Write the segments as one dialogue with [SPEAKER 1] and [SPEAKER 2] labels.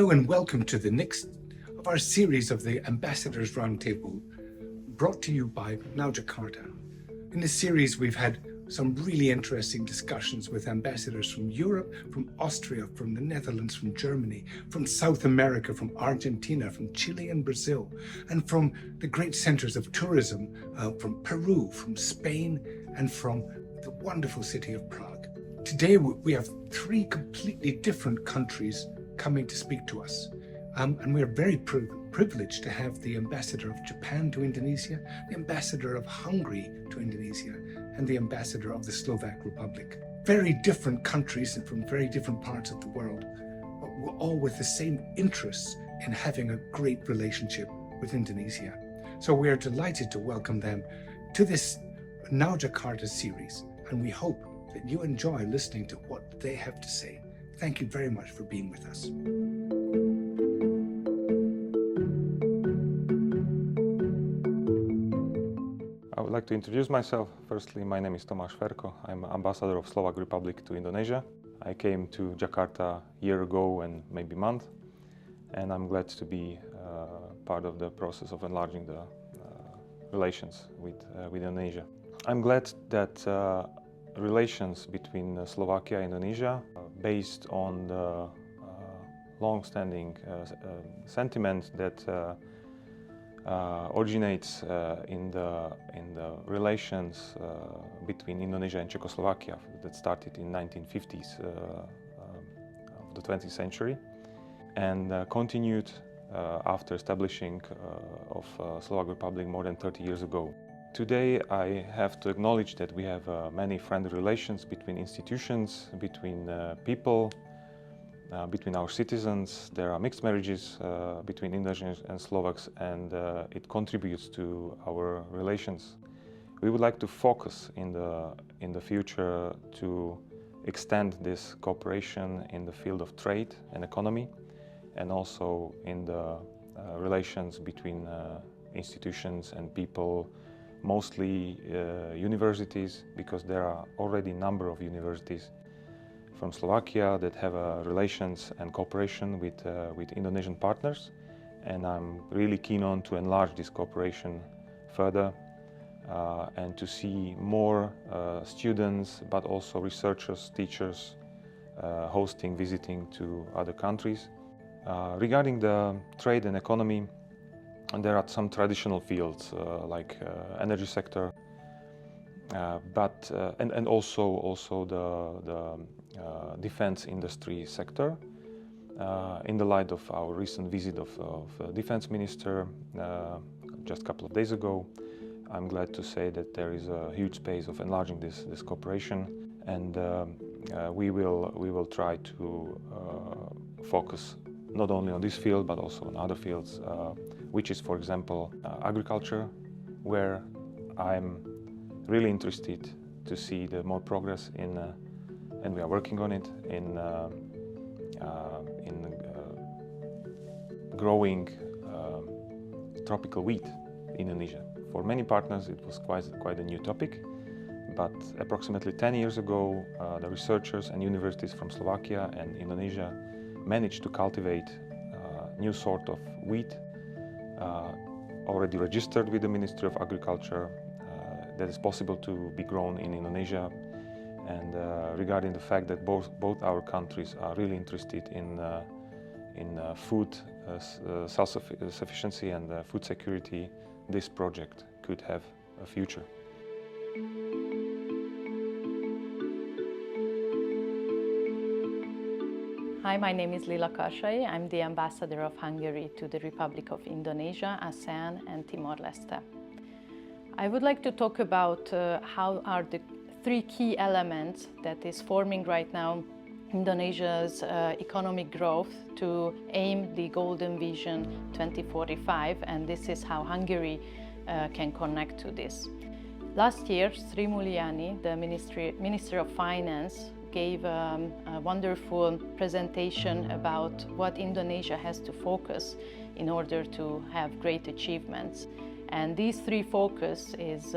[SPEAKER 1] Hello and welcome to the next of our series of the Ambassadors Roundtable, brought to you by Now Jakarta. In this series, we've had some really interesting discussions with ambassadors from Europe, from Austria, from the Netherlands, from Germany, from South America, from Argentina, from Chile and Brazil, and from the great centers of tourism from Peru, from Spain, and from the wonderful city of Prague. Today, we have three completely different countries coming to speak to us. And we're very privileged to have the ambassador of Japan to Indonesia, the ambassador of Hungary to Indonesia, and the ambassador of the Slovak Republic. Very different countries and from very different parts of the world, but we're all with the same interests in having a great relationship with Indonesia. So we are delighted to welcome them to this Now Jakarta series, and we hope that you enjoy listening to what they have to say. Thank you very much for being with us.
[SPEAKER 2] I would like to introduce myself. Firstly, my name is Tomáš Ferko. I'm ambassador of Slovak Republic to Indonesia. I came to Jakarta a year ago and maybe a month, and I'm glad to be part of the process of enlarging the relations with Indonesia. I'm glad that relations between Slovakia and Indonesia, based on the long-standing sentiment that originates in the relations between Indonesia and Czechoslovakia that started in 1950s of the 20th century and continued after establishing of Slovak Republic more than 30 years ago. Today I have to acknowledge that we have many friendly relations between institutions, between people, between our citizens. There are mixed marriages between Indonesians and Slovaks, and it contributes to our relations. We would like to focus in the future to extend this cooperation in the field of trade and economy, and also in the relations between institutions and people, mostly universities, because there are already a number of universities from Slovakia that have relations and cooperation with Indonesian partners, and I'm really keen on to enlarge this cooperation further and to see more students, but also researchers, teachers hosting, visiting to other countries. Regarding the trade and economy, and there are some traditional fields like energy sector, and also the defense industry sector. In the light of our recent visit of defense minister just a couple of days ago, I'm glad to say that there is a huge space of enlarging this cooperation, and we will try to focus not only on this field but also on other fields, which is, for example, agriculture, where I'm really interested to see the more progress in, and we are working on it, in growing tropical wheat in Indonesia. For many partners, it was quite a new topic, but approximately 10 years ago, the researchers and universities from Slovakia and Indonesia managed to cultivate a new sort of wheat, already registered with the Ministry of Agriculture, that is possible to be grown in Indonesia. And regarding the fact that both our countries are really interested in food self-sufficiency and food security, this project could have a future.
[SPEAKER 3] Hi, my name is Lila Karsai. I'm the ambassador of Hungary to the Republic of Indonesia, ASEAN and Timor-Leste. I would like to talk about how are the three key elements that is forming right now Indonesia's economic growth to aim the Golden Vision 2045, and this is how Hungary can connect to this. Last year, Sri Mulyani, the Minister of Finance, gave a wonderful presentation about what Indonesia has to focus in order to have great achievements. And these three focus is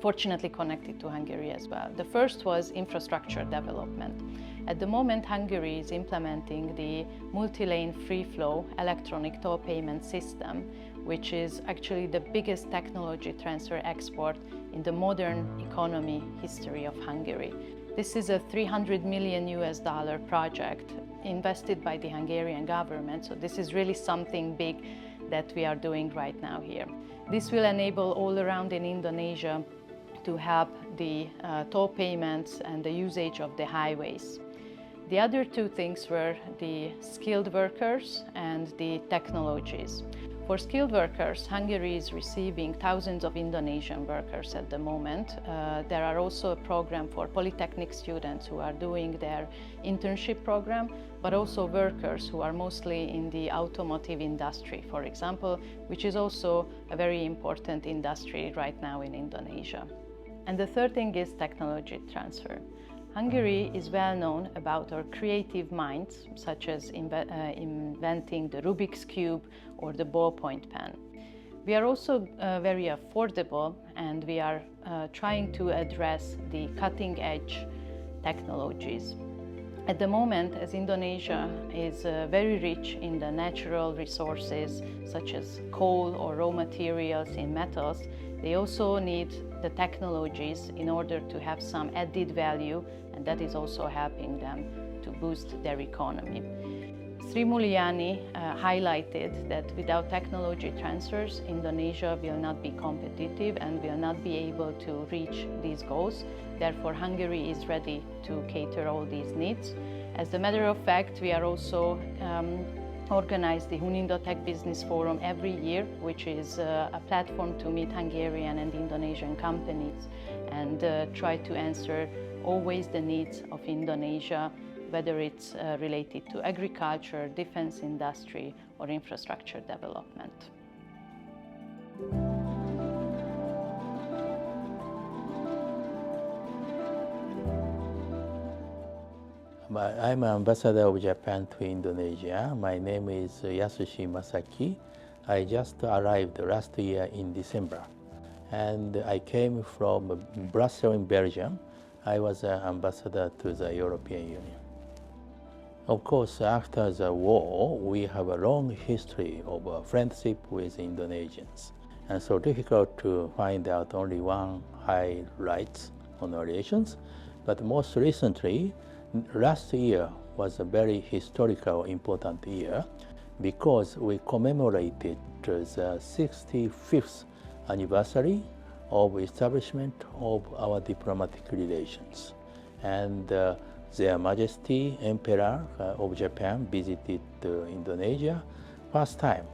[SPEAKER 3] fortunately connected to Hungary as well. The first was infrastructure development. At the moment, Hungary is implementing the multi-lane free-flow electronic toll payment system, which is actually the biggest technology transfer export in the modern economy history of Hungary. This is a $300 million project invested by the Hungarian government, so this is really something big that we are doing right now here. This will enable all around in Indonesia to have the toll payments and the usage of the highways. The other two things were the skilled workers and the technologies. For skilled workers, Hungary is receiving thousands of Indonesian workers at the moment. There are also a program for polytechnic students who are doing their internship program, but also workers who are mostly in the automotive industry, for example, which is also a very important industry right now in Indonesia. And the third thing is technology transfer. Hungary is well known about our creative minds, such as inventing the Rubik's Cube or the ballpoint pen. We are also very affordable, and we are trying to address the cutting-edge technologies. At the moment, as Indonesia is very rich in the natural resources, such as coal or raw materials in metals, they also need the technologies in order to have some added value, and that is also helping them to boost their economy. Sri Mulyani highlighted that without technology transfers, Indonesia will not be competitive and will not be able to reach these goals. Therefore, Hungary is ready to cater all these needs. As a matter of fact, we are also organize the Hunindotech Business Forum every year, which is a platform to meet Hungarian and Indonesian companies and try to answer always the needs of Indonesia, whether it's related to agriculture, defense industry, or infrastructure development.
[SPEAKER 4] I'm an ambassador of Japan to Indonesia. My name is Yasushi MASAKI. I just arrived last year in December, and I came from Brussels in Belgium. I was an ambassador to the European Union. Of course, after the war, we have a long history of friendship with Indonesians, and so difficult to find out only one highlight on relations. But most recently, last year was a very historical, important year because we commemorated the 65th anniversary of establishment of our diplomatic relations. And Their Majesty Emperor of Japan visited Indonesia first time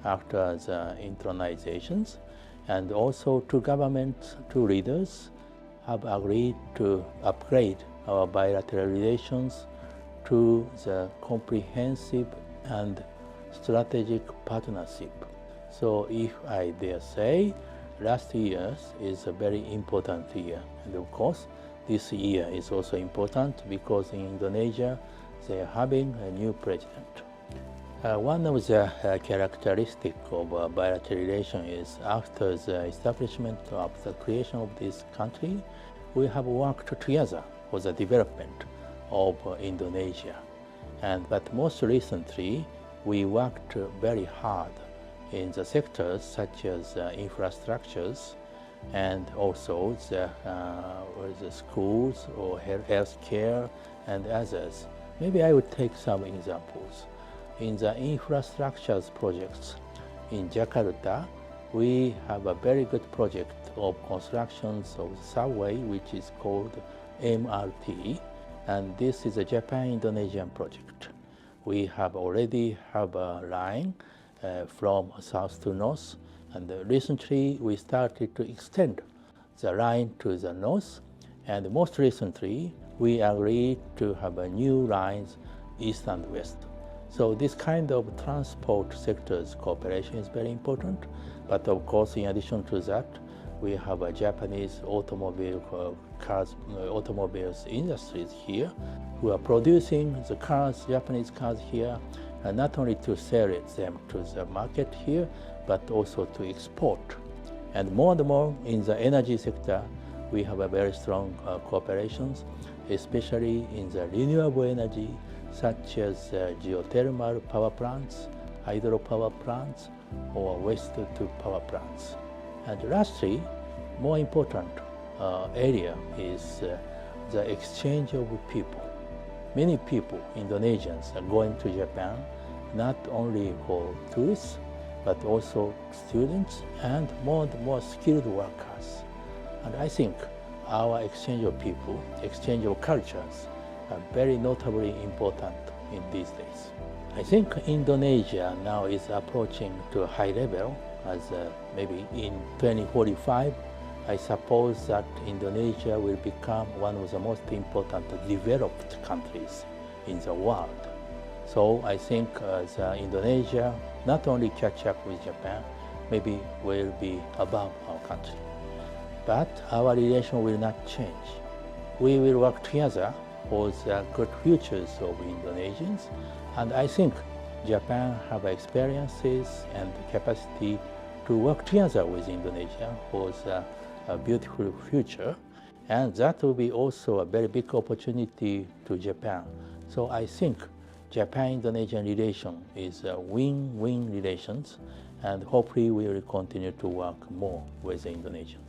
[SPEAKER 4] after the intronizations, and also two governments, two leaders have agreed to upgrade our bilateral relations to the comprehensive and strategic partnership. So if I dare say, last year is a very important year. And of course, this year is also important because in Indonesia, they are having a new president. One of the characteristics of bilateral relation is after the establishment of the creation of this country, we have worked together for the development of Indonesia. But most recently, we worked very hard in the sectors such as infrastructures and also the schools or health care and others. Maybe I would take some examples. In the infrastructures projects in Jakarta, we have a very good project of constructions of subway, which is called MRT, and this is a Japan-Indonesian project. We have already have a line from south to north, and recently we started to extend the line to the north, and most recently we agreed to have a new lines east and west. So this kind of transport sector's cooperation is very important, but of course in addition to that, we have a Japanese automobiles industries here who are producing the cars, Japanese cars here, and not only to sell them to the market here, but also to export. And more in the energy sector, we have a very strong cooperations. especially in the renewable energy such as geothermal power plants, hydropower plants, or waste-to-power plants. And lastly, more important area is the exchange of people. Many people, Indonesians, are going to Japan not only for tourists, but also students and more skilled workers. And I think our exchange of people, exchange of cultures, are very notably important in these days. I think Indonesia now is approaching to a high level, as maybe in 2045, I suppose that Indonesia will become one of the most important developed countries in the world. So I think Indonesia not only catch up with Japan, maybe will be above our country. But our relation will not change. We will work together for the good futures of Indonesians, and I think Japan have experiences and capacity to work together with Indonesia for a beautiful future, and that will be also a very big opportunity to Japan. So I think Japan-Indonesian relation is a win-win relations, and hopefully we will continue to work more with the Indonesians.